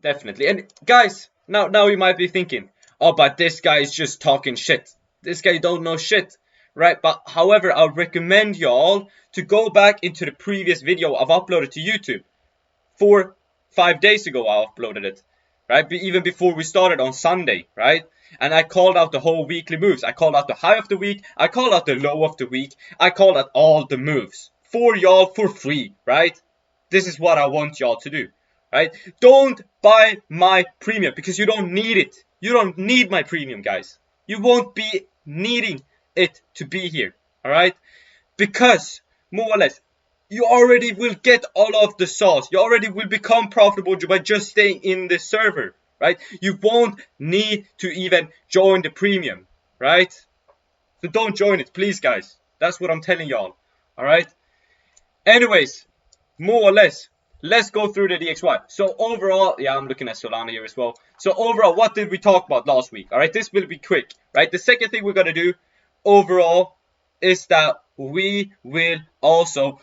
Definitely. And guys, now you might be thinking, oh, but this guy is just talking shit. This guy don't know shit, right? But however, I'll recommend y'all to go back into the previous video I've uploaded to YouTube. 5 days ago I uploaded it, right? Even before we started on Sunday, right? And I called out the whole weekly moves. I called out the high of the week. I called out the low of the week. I called out all the moves for y'all for free, right? This is what I want y'all to do, right? Don't buy my premium because you don't need it. You don't need my premium, guys. You won't be needing it to be here, all right? Because more or less, you already will get all of the sauce. You already will become profitable by just staying in the server, right? You won't need to even join the premium, right? So don't join it, please, guys. That's what I'm telling y'all, all right? Anyways, more or less, let's go through the DXY. So overall, yeah, I'm looking at Solana here as well. So overall, what did we talk about last week? All right, this will be quick, right? The second thing we're going to do overall is that we will also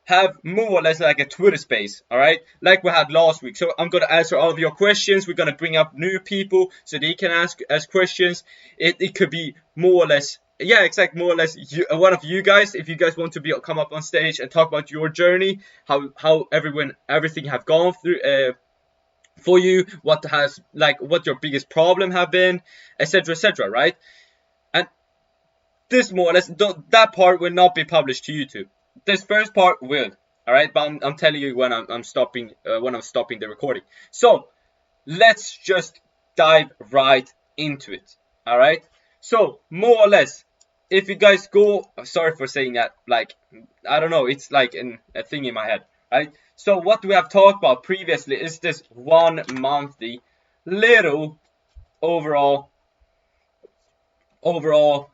have more or less like a Twitter space, all right, like we had last week. So I'm going to answer all of your questions. We're going to bring up new people so they can ask questions. It could be more or less, yeah, exactly, more or less one of you guys, if you guys want to come up on stage and talk about your journey, how everything have gone through for you, what your biggest problem have been, etc., right? And this more or less, that part will not be published to YouTube. This first part will, all right, but I'm telling you when I'm stopping the recording. So let's just dive right into it, all right? So more or less, if you guys go, sorry for saying that, like, I don't know, it's like a thing in my head, right? So what we have talked about previously is this 1 monthly little overall 1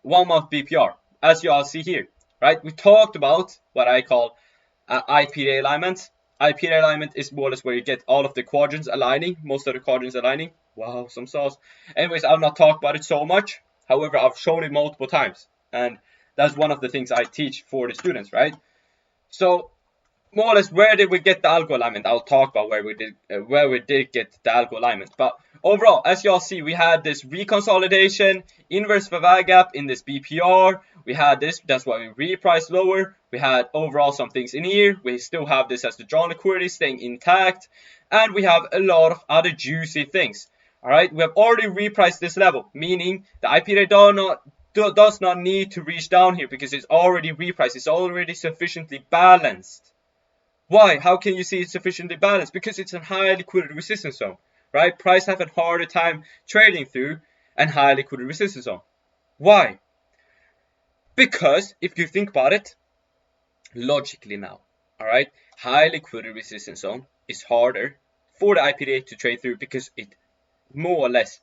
month BPR, as you all see here, right? We talked about what I call IPA alignment. IPA alignment is more or less where you get all of the quadrants aligning, most of the quadrants aligning. Wow, some sauce. Anyways, I'll not talk about it so much. However, I've shown it multiple times, and that's one of the things I teach for the students, right? So more or less, where did we get the algo alignment? I'll talk about where we did get the algo alignment. But overall, as y'all see, we had this reconsolidation, inverse Favag gap in this BPR. We had this, that's why we repriced lower. We had overall some things in here. We still have this as the drawn liquidity staying intact. And we have a lot of other juicy things. All right, we have already repriced this level, meaning the IPA does not need to reach down here because it's already repriced. It's already sufficiently balanced. Why? How can you see it's sufficiently balanced? Because it's a high liquidity resistance zone, right? Price have a harder time trading through and high liquidity resistance zone. Why? Because if you think about it logically now, all right, high liquidity resistance zone is harder for the IPDA to trade through because it more or less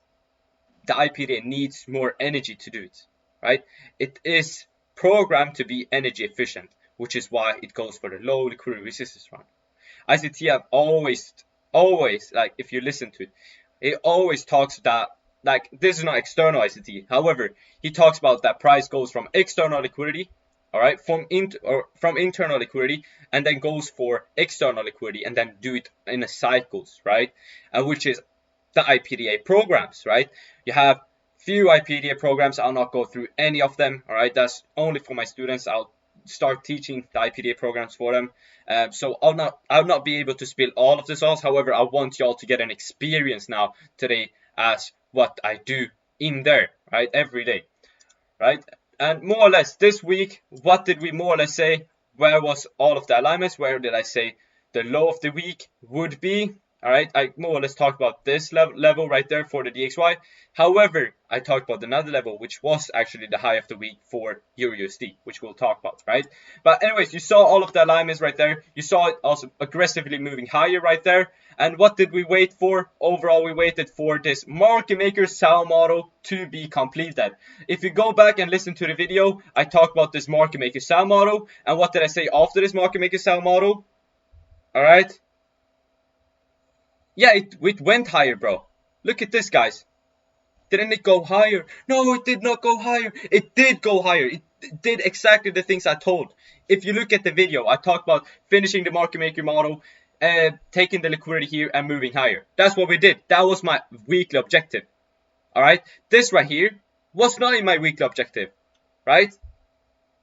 the IPDA needs more energy to do it, right? It is programmed to be energy efficient, which is why it goes for the low liquidity resistance run. ICT have always, like, if you listen to it, it always talks that, like, this is not external ICT. However, he talks about that price goes from external liquidity, all right, from internal liquidity, and then goes for external liquidity, and then do it in a cycles, right? Which is the IPDA programs, right? You have few IPDA programs. I'll not go through any of them, all right? That's only for my students. I'll start teaching the IPDA programs for them. So I'll not be able to spill all of the sauce. However, I want y'all to get an experience now today as what I do in there, right? Every day, right? And more or less this week, what did we more or less say? Where was all of the alignments? Where did I say the low of the week would be? All right, I more or less talked about this level right there for the DXY. However, I talked about another level, which was actually the high of the week for EURUSD, which we'll talk about, right? But anyways, you saw all of the alignments right there. You saw it also aggressively moving higher right there. And what did we wait for? Overall, we waited for this market maker sell model to be completed. If you go back and listen to the video, I talked about this market maker sell model. And what did I say after this market maker sell model? All right. Yeah, it went higher, bro. Look at this, guys. Didn't it go higher? No, it did not go higher. It did go higher. It did exactly the things I told. If you look at the video, I talked about finishing the market maker model, taking the liquidity here and moving higher. That's what we did. That was my weekly objective. All right, this right here was not in my weekly objective, right?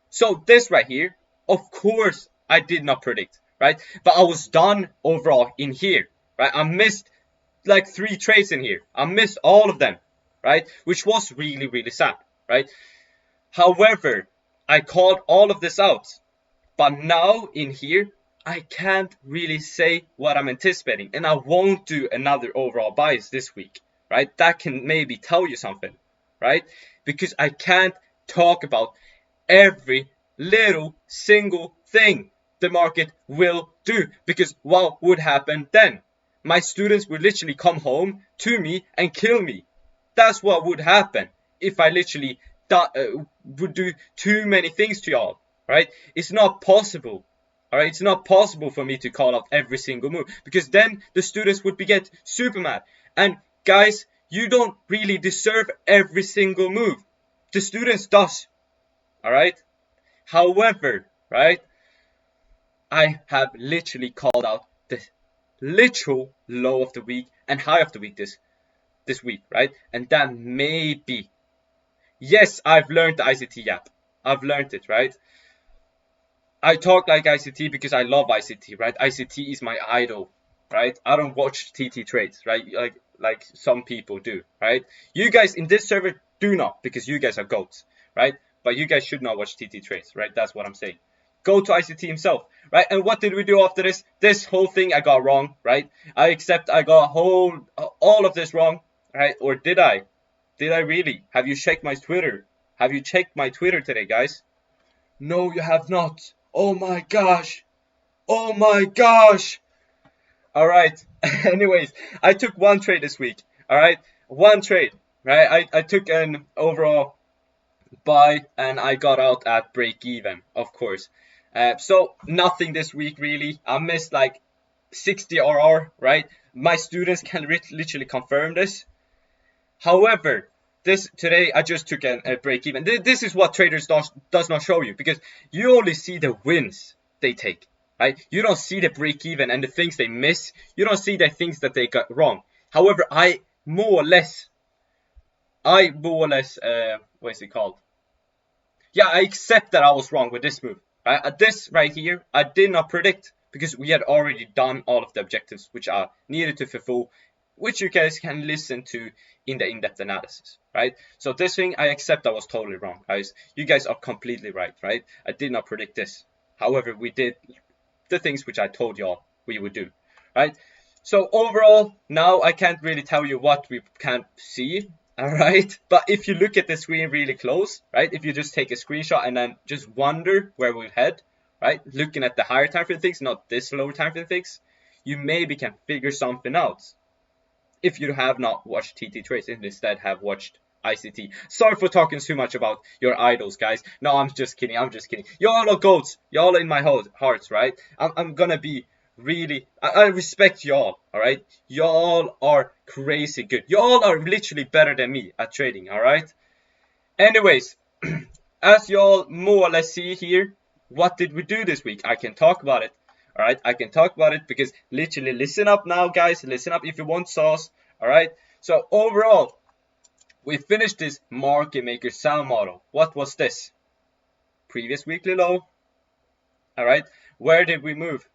So this right here, of course, I did not predict, right? But I was done overall in here, right? I missed like 3 trades in here. I missed all of them, right? Which was really, really sad, right? However, I called all of this out. But now in here, I can't really say what I'm anticipating. And I won't do another overall bias this week, right? That can maybe tell you something, right? Because I can't talk about every little single thing the market will do. Because what would happen then? My students would literally come home to me and kill me. That's what would happen if I literally would do too many things to y'all, right? It's not possible. All right, it's not possible for me to call out every single move, because then the students would get super mad. And guys, you don't really deserve every single move. The students does. All right. However, right, I have literally called out the literal low of the week and high of the week this week, right? And that may be, yes, I've learned the ICT app. I've learned it, right? I talk like ICT because I love ICT, right? ICT is my idol, right? I don't watch TT trades, right? Like some people do, right? You guys in this server do not, because you guys are goats, right? But you guys should not watch TT trades, right? That's what I'm saying. Go to ICT himself, right? And what did we do after this? This whole thing I got wrong, right? I accept I got all of this wrong, right? Or did I? Did I really? Have you checked my Twitter? Have you checked my Twitter today, guys? No, you have not. Oh my gosh. Oh my gosh. All right. Anyways, I took one trade this week. All right. One trade, right? I took an overall buy and I got out at break even, of course. So nothing this week really. I missed like 60 RR, right? My students can literally confirm this. However, today I just took a break even. This is what traders does not show you, because you only see the wins they take, right? You don't see the break even and the things they miss. You don't see the things that they got wrong. However, I more or less, what is it called? Yeah, I accept that I was wrong with this move, right? This right here, I did not predict, because we had already done all of the objectives which are needed to fulfill, which you guys can listen to in the in-depth analysis, right? So this thing, I accept I was totally wrong, guys. You guys are completely right, right? I did not predict this. However, we did the things which I told y'all we would do, right? So overall, now I can't really tell you what we can see, all right? But if you look at the screen really close, right? If you just take a screenshot and then just wonder where we'll head, right? Looking at the higher time frame things, not this lower time frame things, you maybe can figure something out. If you have not watched TT trades and instead have watched ICT. Sorry for talking too much about your idols, guys. No, I'm just kidding. I'm just kidding. Y'all are goats. Y'all are in my hearts, right? I'm gonna be really, I respect y'all, all right? Y'all are crazy good. Y'all are literally better than me at trading, all right? Anyways, as y'all more or less see here, what did we do this week? I can talk about it. All right, I can talk about it, because literally, listen up now, guys. Listen up if you want sauce. All right. So overall, we finished this market maker sell model. What was this? Previous weekly low. All right. Where did we move?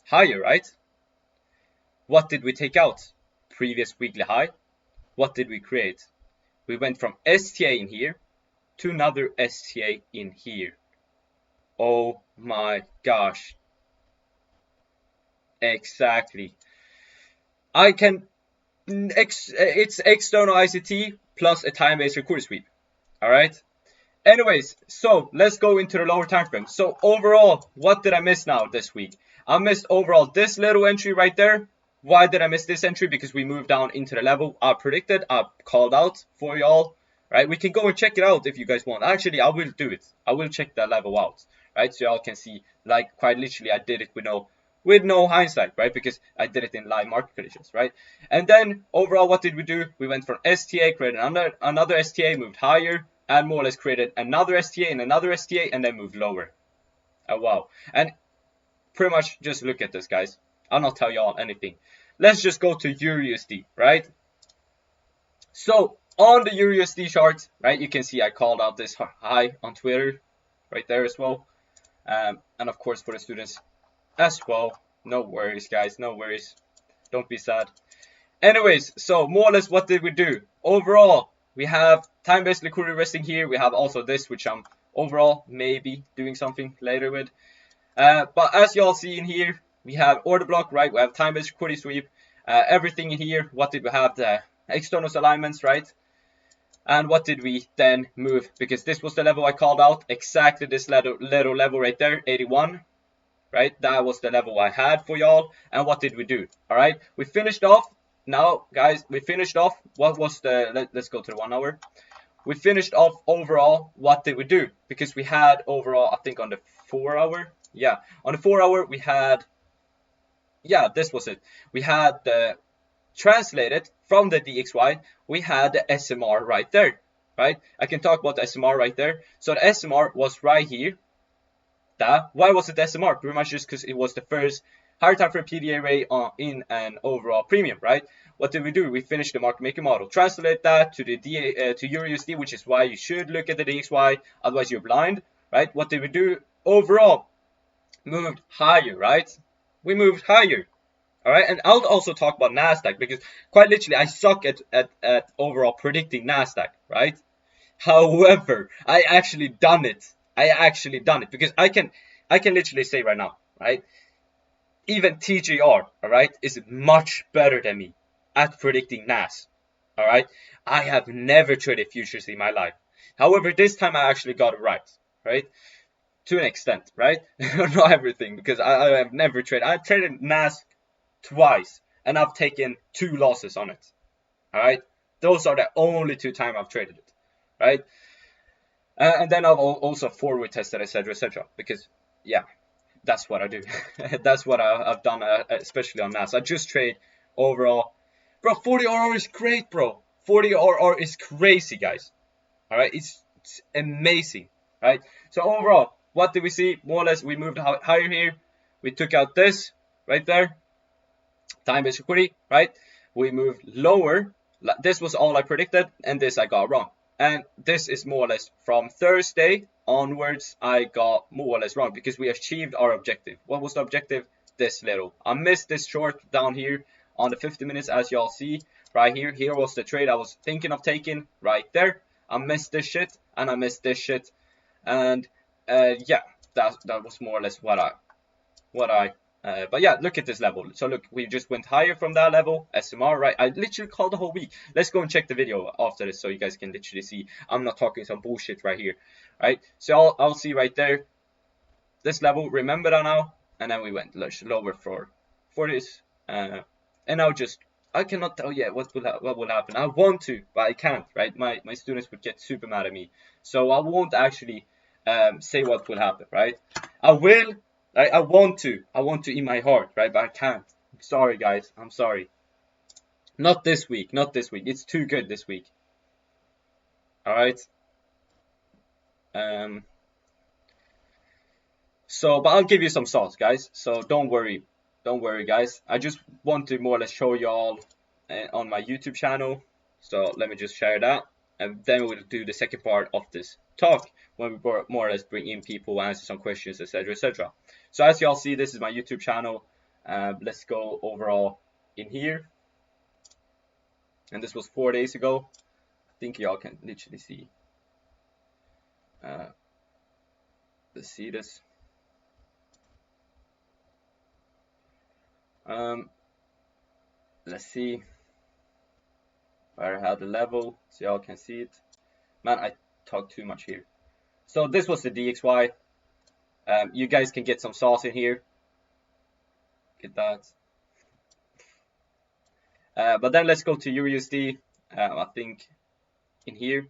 Higher, right? What did we take out? Previous weekly high. What did we create? We went from STA in here to another STA in here. Oh my gosh. Exactly. I can, it's external ICT plus a time-based recurring sweep. All right. Anyways, so let's go into the lower time frame. So overall, what did I miss now this week? I missed overall this little entry right there. Why did I miss this entry? Because we moved down into the level I predicted, I called out for y'all. Right? We can go and check it out if you guys want. Actually, I will do it. I will check that level out. Right? So y'all can see, like, quite literally, I did it with no hindsight, right? Because I did it in live market conditions, right? And then overall, what did we do? We went from STA, created another STA, moved higher, and more or less created another STA and another STA, and then moved lower. Oh wow! And pretty much just look at this, guys. I'll not tell y'all anything. Let's just go to EURUSD, right? So on the EURUSD chart, right, you can see I called out this high on Twitter right there as well. And of course for the students as well. No worries, guys, no worries. Don't be sad. Anyways, so more or less what did we do? Overall, we have time-based liquidity resting here. We have also this, which I'm overall maybe doing something later with. But as y'all see in here, we have order block, right? We have time-based liquidity sweep. Everything in here. What did we have? The external alignments, right? And what did we then move? Because this was the level I called out. Exactly this little level right there, 81. Right? That was the level I had for y'all. And what did we do? All right. We finished off. Now, guys, we finished off. What was the... Let's go to the 1 hour. We finished off overall. What did we do? Because we had overall, I think on the 4 hour. Yeah. On the 4 hour, we had... Yeah, this was it. We had the... Translated from the DXY, we had the SMR right there, right? I can talk about the SMR right there. So the SMR was right here. Why was it the SMR? Pretty much just because it was the first higher time for a PDA rate in an overall premium, right? What did we do? We finished the market maker model. Translate that to the to EURUSD, which is why you should look at the DXY, otherwise you're blind, right? What did we do? Overall, moved higher, right? We moved higher. All right, and I'll also talk about NASDAQ because quite literally I suck at overall predicting NASDAQ, right? However, I actually done it. Because I can literally say right now, right? Even TGR, all right, is much better than me at predicting NAS. All right, I have never traded futures in my life. However, this time I actually got it right? To an extent, right? Not everything, because I have never traded. I've traded NAS twice, and I've taken 2 losses on it. All right, those are the only 2 times I've traded it, right? And then I've also forward tested, etc. Because yeah, that's what I do. That's what I've done, especially on NAS. I just trade overall, bro. 40 RR is great, bro. 40 RR is crazy, guys. All right, it's amazing, right? So overall, what did we see? More or less, we moved higher here. We took out this right there. Time-based liquidity, right? We moved lower. This was all I predicted, and this I got wrong. And this is more or less from Thursday onwards, I got more or less wrong because we achieved our objective. What was the objective? This little. I missed this short down here on the 50 minutes, as y'all see right here. Here was the trade I was thinking of taking right there. I missed this shit, and I missed this shit. And yeah, that was more or less what I but yeah, look at this level. So look, we just went higher from that level. SMR, right? I literally called the whole week. Let's go and check the video after this so you guys can literally see I'm not talking some bullshit right here, right? So I'll see right there this level. Remember that now. And then we went lower for this. And now I cannot tell yet what will happen. I want to, but I can't, right? My students would get super mad at me. So I won't actually say what will happen, right? I will. I want to in my heart, right? But I can't. I'm sorry, guys. I'm sorry. Not this week. It's too good this week. All right. So, but I'll give you some thoughts, guys. So don't worry, guys. I just want to more or less show y'all on my YouTube channel. So let me just share that, and then we'll do the second part of this talk when we more or less bring in people, answer some questions, etc. So as y'all see, this is my YouTube channel. Let's go overall in here. And this was 4 days ago. I think y'all can literally see. Let's see this. Let's see where I had the level, so y'all can see it. Man, I talk too much here. So this was the DXY. You guys can get some sauce in here. Get that. But then let's go to EURUSD. I think in here.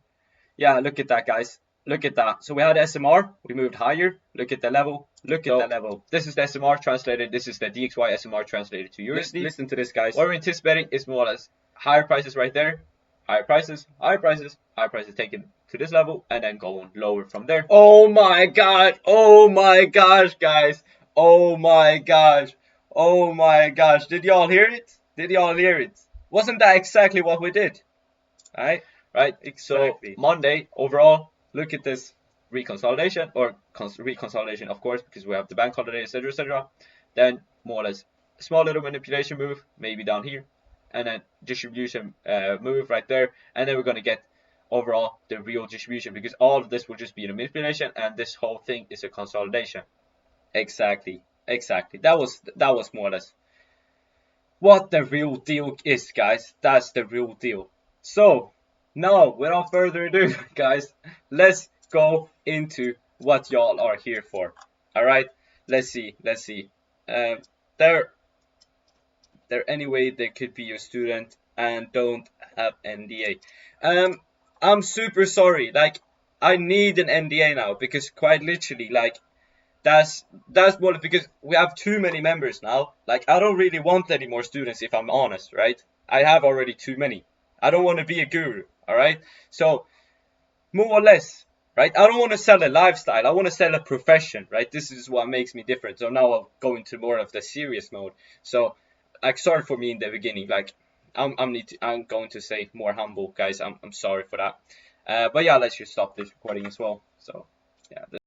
Yeah, look at that, guys. Look at that. So we had SMR. We moved higher. Look at the level. Look at that level. This is the SMR translated. This is the DXY SMR translated to EURUSD. Listen to this, guys. What we're anticipating is more or less higher prices right there. Higher prices, higher prices, higher prices taken to this level, and then going lower from there. Oh my god! Oh my gosh, guys! Oh my gosh. Oh my gosh. Did y'all hear it? Did y'all hear it? Wasn't that exactly what we did? Right? Right. So Exactly. Monday overall, look at this reconsolidation or reconsolidation, of course, because we have the bank holiday, etc., etc. Then more or less small little manipulation move, maybe down here, and then distribution move right there, and then we're gonna get overall the real distribution because all of this will just be a manipulation, and this whole thing is a consolidation. Exactly, exactly. That was more or less what the real deal is, guys. That's the real deal. So now, without further ado, guys, let's go into what y'all are here for. All right, let's see. Let's see. Um, there, there anyway. They could be your student and don't have NDA. I'm super sorry. Like, I need an NDA now because quite literally, like, that's what because we have too many members now. Like, I don't really want any more students if I'm honest, right? I have already too many. I don't want to be a guru, all right? So more or less, right? I don't want to sell a lifestyle. I want to sell a profession, right? This is what makes me different. So now I'll go into more of the serious mode. So, like, sorry for me in the beginning. Like, I'm going to say more humble, guys. I'm sorry for that. But yeah, let's just stop this recording as well. So yeah.